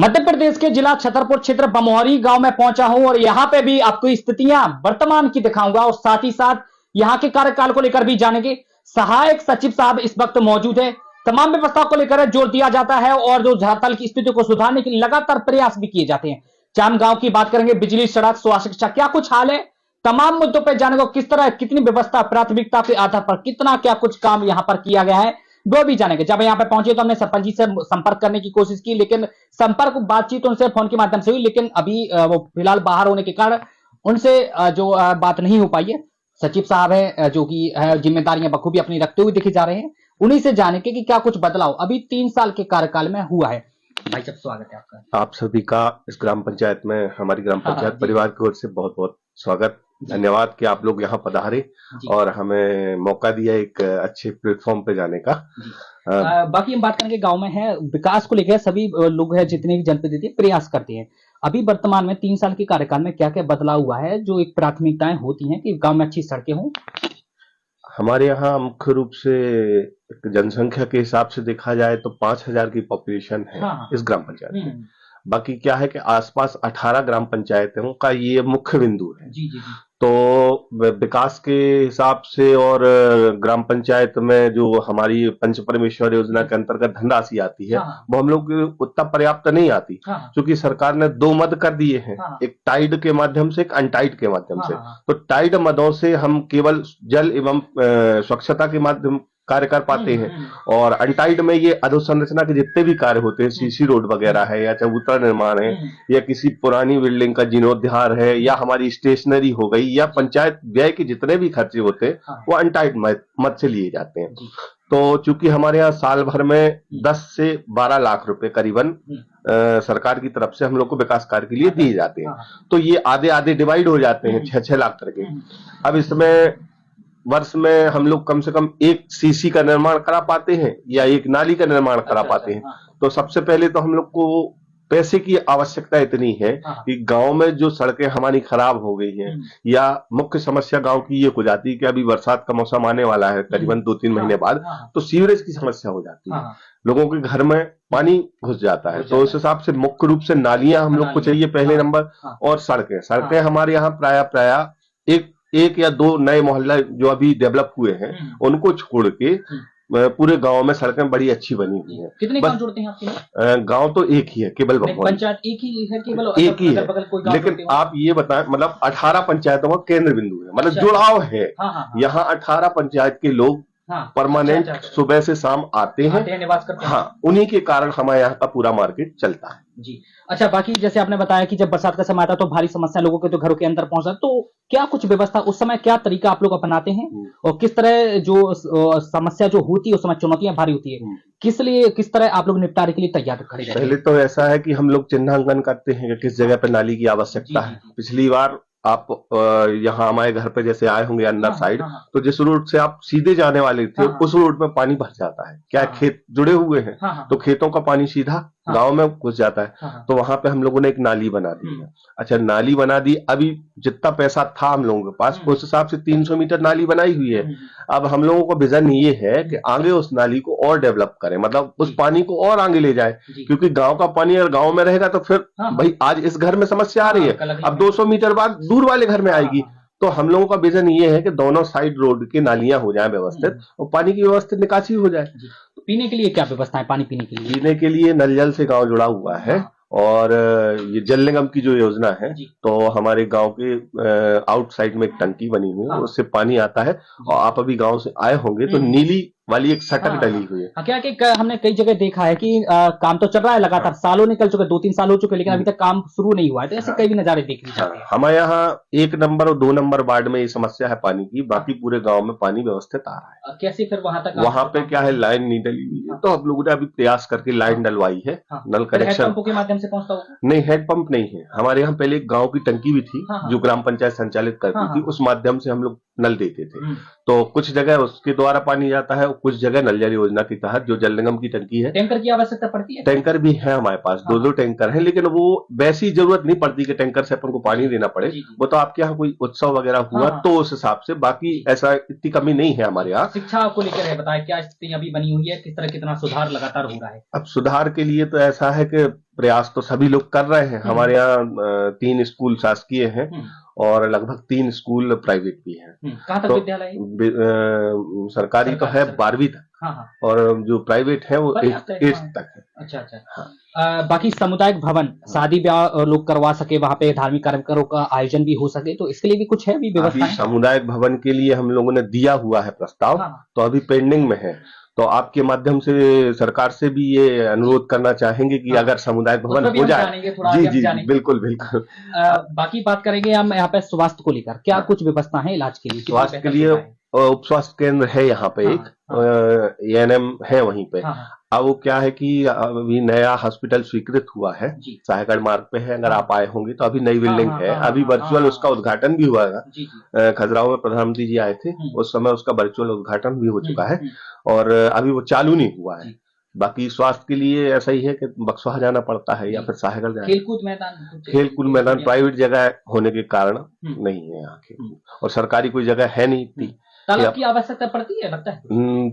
मध्य प्रदेश के जिला छतरपुर क्षेत्र बमोहरी गांव में पहुंचा हूं और यहां पे भी आपको स्थितियां वर्तमान की दिखाऊंगा और साथ ही साथ यहां के कार्यकाल को लेकर भी जानेंगे। सहायक सचिव साहब इस वक्त मौजूद है। तमाम व्यवस्था को लेकर जोर दिया जाता है और जो झारखंड की स्थिति को सुधारने के लिए लगातार प्रयास भी किए जाते हैं। चाम गांव की बात करेंगे, बिजली, सड़क, स्वास्थ्य, शिक्षा, क्या कुछ हाल है, तमाम मुद्दों पर जानेंगे। किस तरह कितनी व्यवस्था प्राथमिकता के आधार पर कितना क्या कुछ काम यहां पर किया गया है वो भी जानेंगे। जब यहाँ पे पहुंचे तो हमने सरपंच जी से संपर्क करने की कोशिश की, लेकिन संपर्क बातचीत उनसे फोन के माध्यम से हुई, लेकिन अभी वो फिलहाल बाहर होने के कारण उनसे जो बात नहीं हो पाई है। सचिव साहब है जो कि जिम्मेदारियां बखूबी अपनी रखते हुए दिखे जा रहे हैं, उन्हीं से जानेंगे कि क्या कुछ बदलाव अभी 3 साल के कार्यकाल में हुआ है। भाई साहब स्वागत है आपका। आप सभी का इस ग्राम पंचायत में, हमारी ग्राम पंचायत परिवार की ओर से बहुत बहुत स्वागत, धन्यवाद कि आप लोग यहाँ पधारे और हमें मौका दिया एक अच्छे प्लेटफॉर्म पे जाने का। बाकी हम बात करेंगे गांव में है विकास को लेकर सभी लोग हैं जितने भी जनप्रतिनिधि प्रयास करते हैं। अभी वर्तमान में 3 साल के कार्यकाल में क्या क्या बदलाव हुआ है, जो एक प्राथमिकताएं होती हैं कि गांव में अच्छी सड़कें हों? हमारे यहाँ मुख्य रूप से जनसंख्या के हिसाब से देखा जाए तो 5000 की पॉपुलेशन है इस ग्राम पंचायत में। बाकी क्या है कि आसपास 18 ग्राम पंचायतों का ये मुख्य बिंदु है। जी। तो विकास के हिसाब से और ग्राम पंचायत में जो हमारी पंच परमेश्वर योजना के अंतर्गत धनराशि आती है वो हम लोग उतना पर्याप्त नहीं आती, क्योंकि सरकार ने 2 मद कर दिए हैं, एक टाइड के माध्यम से, एक अनटाइड के माध्यम से। तो टाइड मदों से हम केवल जल एवं स्वच्छता के माध्यम कार्य कर पाते हैं और अनटाइड में ये अधोसंरचना के जितने भी कार्य होते हैं, सीसी रोड वगैरह है या चबूतरा निर्माण है या किसी पुरानी बिल्डिंग का जीर्णोद्धार है या हमारी स्टेशनरी हो गई या पंचायत व्यय के जितने भी खर्चे होते हैं वो अनटाइड मद से लिए जाते हैं। तो चूंकि हमारे यहाँ साल भर में 10 से 12 लाख रुपए करीबन सरकार की तरफ से हम लोग को विकास कार्य के लिए दिए जाते हैं, तो ये आधे आधे डिवाइड हो जाते हैं 6-6 लाख करके। अब इसमें वर्ष में हम लोग कम से कम एक सीसी का निर्माण करा पाते हैं या एक नाली का निर्माण करा पाते हैं। तो सबसे पहले तो हम लोग को पैसे की आवश्यकता इतनी है कि गांव में जो सड़कें हमारी खराब हो गई हैं या मुख्य समस्या गांव की ये हो जाती है कि अभी बरसात का मौसम आने वाला है करीबन 2-3 महीने बाद, तो सीवरेज की समस्या हो जाती है, लोगों के घर में पानी घुस जाता है। तो उस हिसाब से मुख्य रूप से नालियां हम लोग को चाहिए पहले नंबर, और सड़कें हमारे यहाँ प्राय एक या 2 नए मोहल्ला जो अभी डेवलप हुए हैं उनको छोड़ के पूरे गांव में सड़कें बड़ी अच्छी बनी हुई हैं। कितने गांव जुड़ते हैं आपके? गांव तो एक ही है, केवल पंचायत एक ही है, केवल एक ही है, लेकिन आप ये बताएं, मतलब 18 पंचायतों का केंद्र बिंदु है, मतलब जुड़ाव है। यहाँ 18 पंचायत के लोग परमानेंट सुबह से शाम आते हैं, निवास करते हैं। हाँ, उन्हीं के कारण हमारे यहाँ का पूरा मार्केट चलता है जी। अच्छा, बाकी जैसे आपने बताया कि जब बरसात का समय आता है तो भारी समस्या लोगों के तो घरों के अंदर पहुंचा, तो क्या कुछ व्यवस्था उस समय, क्या तरीका आप लोग अपनाते हैं और किस तरह जो समस्या जो होती है उस समय चुनौतियां भारी होती है, किस तरह आप लोग निपटारे के लिए तैयार खड़े रहते हैं? पहले तो ऐसा है कि हम लोग चिन्हांकन करते हैं कि किस जगह पर नाली की आवश्यकता है। पिछली बार आप यहाँ हमारे घर पे जैसे आए होंगे अंदर साइड, तो जिस रूट से आप सीधे जाने वाले थे उस रूट में पानी भर जाता है, क्या खेत जुड़े हुए हैं, तो खेतों का पानी सीधा गांव में घुस जाता है। तो वहां पे हम लोगों ने एक नाली बना दी है। अच्छा, नाली बना दी, अभी जितना पैसा था हम लोगों के पास उस हिसाब से 300 मीटर नाली बनाई हुई है। अब हम लोगों का विजन ये है कि आगे उस नाली को और डेवलप करें, मतलब उस पानी को और आगे ले जाए, क्योंकि गांव का पानी अगर गांव में रहेगा तो फिर भाई आज इस घर में समस्या आ रही है, अब 200 मीटर बाद दूर वाले घर में आएगी। तो हम लोगों का विजन ये है कि दोनों साइड रोड की नालियां हो जाए व्यवस्थित और पानी की व्यवस्थित निकासी हो जाए। पीने के लिए क्या व्यवस्था है? पानी पीने के लिए, पीने के लिए नल जल से गांव जुड़ा हुआ है और ये जल निगम की जो योजना है, तो हमारे गांव के आउटसाइड में एक टंकी बनी हुई है, उससे पानी आता है। और आप अभी गांव से आए होंगे तो नीली वाली एक सटक डली हुई है। क्या कि हमने कई जगह देखा है कि काम तो चल रहा है लगातार, सालों निकल चुके, 2-3 साल हो चुके, लेकिन अभी तक काम शुरू नहीं हुआ है, तो ऐसे कई भी नजारे देख लीजिए। हमारे यहाँ 1 नंबर और 2 नंबर वार्ड में ये समस्या है पानी की, बाकी पूरे गांव में पानी व्यवस्थित आ रहा है। कैसे फिर वहां तक? वहां पे क्या है, लाइन नहीं डली हुई है, तो हम लोगों ने अभी प्रयास करके लाइन डलवाई है। नल कनेक्शन के माध्यम से पहुंचता होगा? नहीं, हेड पंप नहीं है हमारे यहाँ। पहले एक गाँव की टंकी भी थी जो ग्राम पंचायत संचालित करती थी, उस माध्यम से हम लोग नल देते थे। तो कुछ जगह उसके द्वारा पानी जाता है और कुछ जगह नल जल योजना के तहत जो जल निगम की टंकी है। टैंकर की आवश्यकता पड़ती है? टैंकर भी है हमारे पास, 2 टैंकर हैं, लेकिन वो वैसी जरूरत नहीं पड़ती कि टैंकर से अपन को पानी देना पड़े। वो तो आपके यहाँ कोई उत्सव वगैरह हुआ तो उस हिसाब से, बाकी ऐसा इतनी कमी नहीं है हमारे यहाँ। शिक्षा को लेकर है, बताए क्या स्थिति अभी बनी हुई है, किस तरह कितना सुधार लगातार हो रहा है? अब सुधार के लिए तो ऐसा है कि प्रयास तो सभी लोग कर रहे हैं। हमारे यहाँ 3 स्कूल शासकीय हैं और लगभग 3 स्कूल प्राइवेट भी हैं। कहाँ तक तो विद्यालय है? सरकारी तो है 12वीं तक। हाँ। और जो प्राइवेट है वो 8th तक है। अच्छा। बाकी सामुदायिक भवन, शादी ब्याह लोग करवा सके, वहाँ पे धार्मिक कार्यक्रमों का आयोजन भी हो सके, तो इसके लिए भी कुछ है अभी व्यवस्था? सामुदायिक भवन के लिए हम लोगों ने दिया हुआ है प्रस्ताव। तो अभी पेंडिंग में है। तो आपके माध्यम से सरकार से भी ये अनुरोध करना चाहेंगे कि अगर सामुदायिक भवन हो जाए। जी, बिल्कुल। बाकी बात करेंगे हम यहाँ पे स्वास्थ्य को लेकर, क्या कुछ व्यवस्था है इलाज के लिए? स्वास्थ्य के लिए उप स्वास्थ्य केंद्र है यहाँ पे एक, ANM है वहीं पे। अब वो क्या है कि अभी नया हॉस्पिटल स्वीकृत हुआ है, साहेगढ़ मार्ग पे है। अगर आप आए होंगे तो अभी नई बिल्डिंग है, अभी वर्चुअल उसका उद्घाटन भी हुआ है। खजुराहो में प्रधानमंत्री जी आए थे, उस समय उसका वर्चुअल उद्घाटन भी हो चुका है और अभी वो चालू नहीं हुआ है। बाकी स्वास्थ्य के लिए ऐसा ही है कि बक्सवा जाना पड़ता है या फिर साहेगढ़ जाना। खेलकूद मैदान प्राइवेट जगह होने के कारण नहीं है यहाँ के, और सरकारी कोई जगह है नहीं इतनी। तालाब की आवश्यकता पड़ती है लगता है?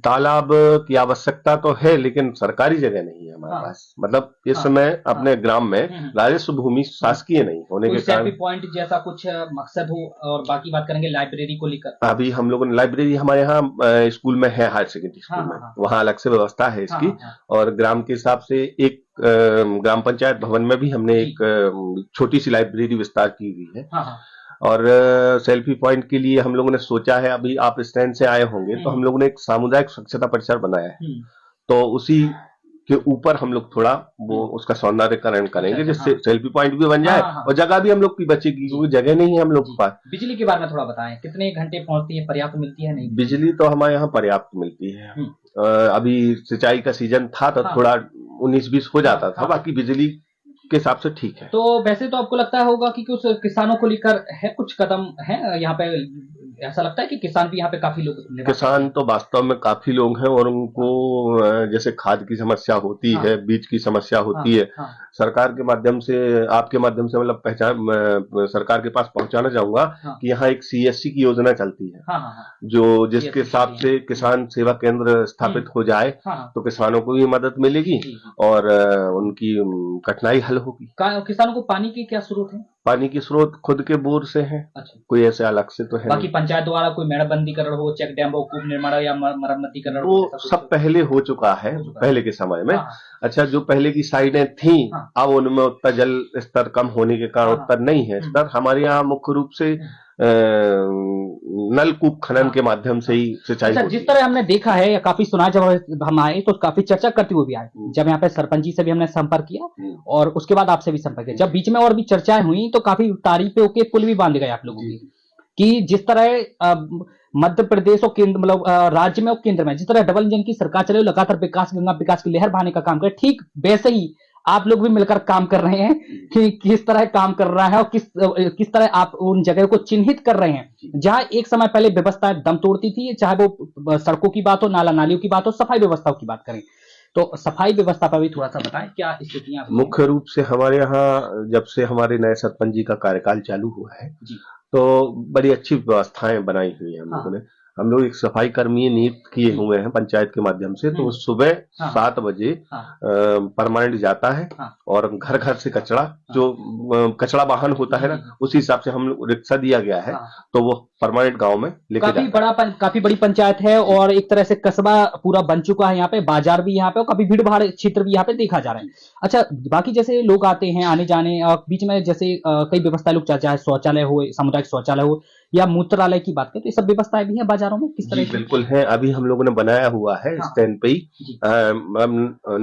तालाब की आवश्यकता तो है, लेकिन सरकारी जगह नहीं है हमारे पास। मतलब इस समय अपने ग्राम में राजस्व भूमि शासकीय नहीं होने के कारण पॉइंट जैसा कुछ मकसद हो। और बाकी बात करेंगे लाइब्रेरी को लेकर। अभी हम लोगों ने लाइब्रेरी हमारे यहाँ स्कूल में है, हायर सेकेंडरी स्कूल में, वहाँ अलग से व्यवस्था है इसकी। और ग्राम के हिसाब से एक ग्राम पंचायत भवन में भी हमने एक छोटी सी लाइब्रेरी विस्तार की हुई है। और सेल्फी पॉइंट के लिए हम लोगों ने सोचा है, अभी आप स्टैंड से आए होंगे तो हम लोगों ने एक सामुदायिक स्वच्छता परिसर बनाया है। तो उसी के ऊपर हम लोग थोड़ा वो उसका सौंदर्यकरण करेंगे, जिससे सेल्फी पॉइंट भी बन जाए और जगह भी हम लोग की बचेगी, क्योंकि जगह नहीं है हम लोग के पास। बिजली के बारे में थोड़ा बताएं, कितने घंटे पहुंचती है, पर्याप्त मिलती है नहीं? बिजली तो हमारे यहाँ पर्याप्त मिलती है। अभी सिंचाई का सीजन था तो थोड़ा 19-20 हो जाता था, बाकी बिजली के हिसाब से ठीक है। तो वैसे तो आपको लगता होगा कि कुछ किसानों को लेकर है, कुछ कदम है यहाँ पे? ऐसा लगता है कि किसान भी यहाँ पे काफी लोग, किसान तो वास्तव में काफी लोग हैं और उनको जैसे खाद की समस्या होती है, बीज की समस्या होती है। सरकार के माध्यम से, आपके माध्यम से मतलब सरकार के पास पहुंचाना चाहूंगा कि यहाँ एक CSC की योजना चलती है, जो जिसके हिसाब से किसान सेवा केंद्र स्थापित हो जाए तो किसानों को भी मदद मिलेगी और उनकी कठिनाई हल होगी। किसानों को पानी की क्या स्रोत है? पानी की स्रोत खुद के बोर से है। अच्छा। कोई ऐसे अलग से तो है। बाकी पंचायत द्वारा कोई मेड़बंदीकरण हो, चेक डैम हो, कूप निर्माण या मरम्मतीकरण हो, वो सब पहले हो चुका है, पहले के समय में। अच्छा, जो पहले की साइडें थी अब उनमें उतना जल स्तर कम होने के कारण उतना नहीं है स्तर। हमारे यहाँ मुख्य रूप से नलकूप खनन के माध्यम से ही सिंचाई। अच्छा, जिस तरह हमने देखा है या काफी सुना, जब हम आए तो काफी चर्चा करते हुए भी आए। जब यहाँ पे सरपंच जी से भी हमने संपर्क किया और उसके बाद आपसे भी संपर्क किया, जब बीच में और भी चर्चाएं हुई तो काफी तारीफें होके पुल भी बांध गए आप लोगों की, कि जिस तरह मध्य प्रदेश और केंद्र, मतलब राज्य में और केंद्र में जिस तरह डबल इंजन की सरकार चले, लगातार विकास गंगा विकास की लहर बहाने का काम करे, ठीक वैसे ही आप लोग भी मिलकर काम कर रहे हैं कि किस तरह काम कर रहा है और किस तरह आप उन जगह को चिन्हित कर रहे हैं जहां एक समय पहले व्यवस्था दम तोड़ती थी, चाहे वो सड़कों की बात हो, नाला नालियों की बात हो, सफाई व्यवस्थाओं की बात करें। तो सफाई व्यवस्था पर भी थोड़ा सा बताएं, क्या स्थितियां? मुख्य रूप से हमारे यहाँ जब से हमारे नए सरपंच जी का कार्यकाल चालू हुआ है तो बड़ी अच्छी व्यवस्थाएं बनाई हुई है हम लोगों ने। हम लोग एक सफाई कर्मी नियुक्त किए हुए हैं पंचायत के माध्यम से। तो सुबह 7 बजे परमानेंट जाता है और घर घर से कचरा, जो कचरा वाहन होता है ना, उसी हिसाब से हम लोग रिक्शा दिया गया है, तो वो परमानेंट गांव में लेके जाता है। काफी बड़ी पंचायत है और एक तरह से कस्बा पूरा बन चुका है यहाँ पे, बाजार भी यहाँ पे और काफी भीड़ भाड़ क्षेत्र भी यहाँ पे देखा जा रहा है। अच्छा, बाकी जैसे लोग आते हैं आने जाने और बीच में जैसे कई व्यवस्था लोग चाहे शौचालय हो, सामुदायिक शौचालय हो या मूत्रालय की बात करें, तो ये सब व्यवस्थाएं भी हैं बाजारों में किस तरह? बिल्कुल है, अभी हम लोगों ने बनाया हुआ है स्टैंड पे ही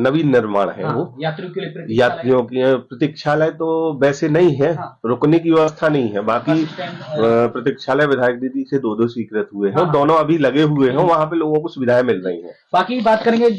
नवीन निर्माण है। वो यात्रियों की प्रतीक्षालय तो वैसे नहीं है, रुकने की व्यवस्था नहीं है। बाकी प्रतीक्षालय विधायक दीदी से 2 स्वीकृत हुए हैं, दोनों अभी लगे हुए हैं, वहां पे लोगों को सुविधाएं मिल रही हैं। बाकी बात करेंगे,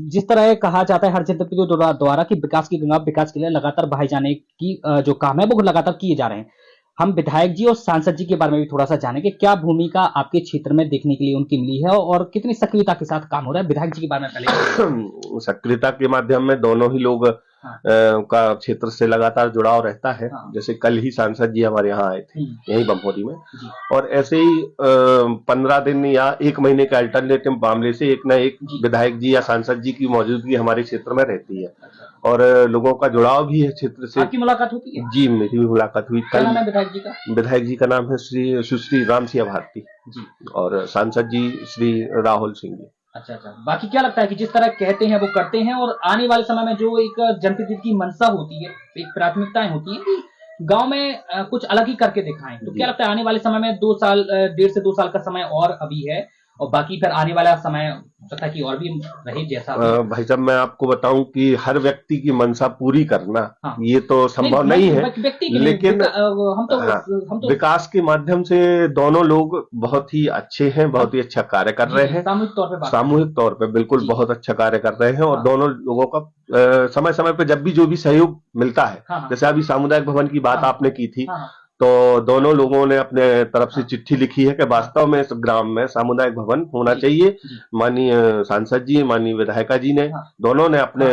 जिस तरह कहा जाता है हर जनप्रतिनिधि द्वारा कि विकास की गंगा विकास के लिए लगातार बहाए जाने की जो काम है वो लगातार किए जा रहे हैं। हम विधायक जी और सांसद जी के बारे में भी थोड़ा सा जानेंगे, क्या भूमिका आपके क्षेत्र में देखने के लिए उनकी मिली है और कितनी सक्रियता के साथ काम हो रहा है? विधायक जी के बारे में पहले। सक्रियता के माध्यम में दोनों ही लोग हाँ। का क्षेत्र से लगातार जुड़ाव रहता है। हाँ। जैसे कल ही सांसद जी हमारे यहाँ आए थे यहीं बमोरी में, जी। और ऐसे ही 15 दिन या 1 महीने के अल्टरनेटिव मामले से एक न एक विधायक जी या सांसद जी की मौजूदगी हमारे क्षेत्र में रहती है। अच्छा। और लोगों का जुड़ाव भी है क्षेत्र से। आपकी मुलाकात होती है? जी, मेरी भी मुलाकात हुई। क्या नाम है विधायक जी का? विधायक जी का नाम है सुश्री राम सिंह भारती जी। और सांसद जी श्री राहुल सिंह जी। अच्छा अच्छा। बाकी क्या लगता है कि जिस तरह कहते हैं वो करते हैं, और आने वाले समय में जो एक जनप्रतिनिधि की मंशा होती है, एक प्राथमिकताएं होती है कि गांव में कुछ अलग ही करके दिखाएं, तो क्या लगता है आने वाले समय में 2 साल 1.5 से 2 साल का समय और अभी है, और बाकी फिर आने वाला समय हो सकता है कि और भी रहे जैसा भाई साहब, मैं आपको बताऊं कि हर व्यक्ति की मंशा पूरी करना, हाँ। ये तो संभव नहीं है, लेकिन हम तो विकास के माध्यम से दोनों लोग बहुत ही अच्छे हैं, बहुत ही अच्छा कार्य कर रहे हैं। सामूहिक तौर पे बिल्कुल बहुत अच्छा कार्य कर रहे हैं, और दोनों लोगों का समय समय पे जब भी जो भी सहयोग मिलता है, जैसे अभी सामुदायिक भवन की बात आपने की थी, तो दोनों लोगों ने अपने तरफ से चिट्ठी लिखी है कि वास्तव में इस ग्राम में सामुदायिक भवन होना चाहिए। माननीय सांसद जी, माननीय विधायिका जी ने दोनों ने अपने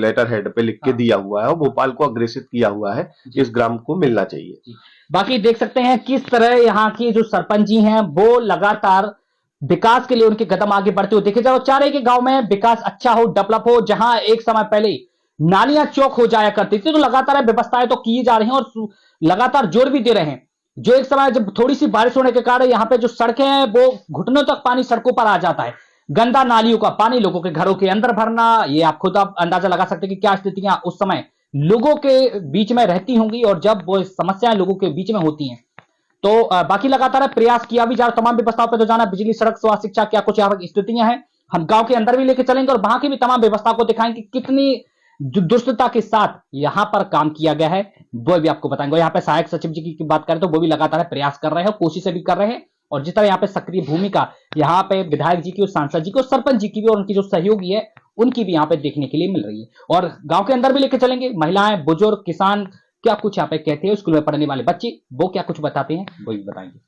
लेटर हेड पे लिख के दिया हुआ है, और भोपाल को अग्रेसित किया हुआ है, इस ग्राम को मिलना चाहिए। बाकी देख सकते हैं किस तरह यहाँ की जो सरपंच जी हैं वो लगातार विकास के लिए उनके कदम आगे बढ़ते हुए देखे जाओ, चाह रहे कि गांव में विकास अच्छा हो, डेवलप हो। जहां एक समय पहले नालियां चौक हो जाया करती थी, तो लगातार व्यवस्थाएं तो की जा रही हैं और लगातार जोर भी दे रहे हैं। जो एक समय जब थोड़ी सी बारिश होने के कारण यहाँ पे जो सड़कें हैं वो घुटनों तक पानी सड़कों पर आ जाता है, गंदा नालियों का पानी लोगों के घरों के अंदर भरना, ये आप खुद आप अंदाजा लगा सकते हैं कि क्या स्थितियां उस समय लोगों के बीच में रहती होंगी, और जब वो समस्याएं लोगों के बीच में होती हैं। तो बाकी लगातार प्रयास किया भी जा रहा, तमाम व्यवस्थाओं पर तो जाना, बिजली, सड़क, स्वास्थ्य, शिक्षा, क्या कुछ यहाँ स्थितियां हैं, हम गांव के अंदर भी लेके चलेंगे और वहां की भी तमाम व्यवस्था को दिखाएंगे कितनी दुरुस्तता के साथ यहां पर काम किया गया है, वो भी आपको बताएंगे। यहाँ पे सहायक सचिव जी की बात करें तो वो भी लगातार प्रयास कर रहे हैं, कोशिशें भी कर रहे हैं, और जिस तरह यहाँ पे सक्रिय भूमिका यहाँ पे विधायक जी की और सांसद जी की और सरपंच जी की भी और उनकी जो सहयोगी है उनकी भी यहाँ पे देखने के लिए मिल रही है। और गांव के अंदर भी लेके चलेंगे, महिलाएं, बुजुर्ग, किसान क्या कुछ यहाँ पे कहते हैं, स्कूल में पढ़ने वाले बच्चे वो क्या कुछ बताते हैं वो भी बताएंगे।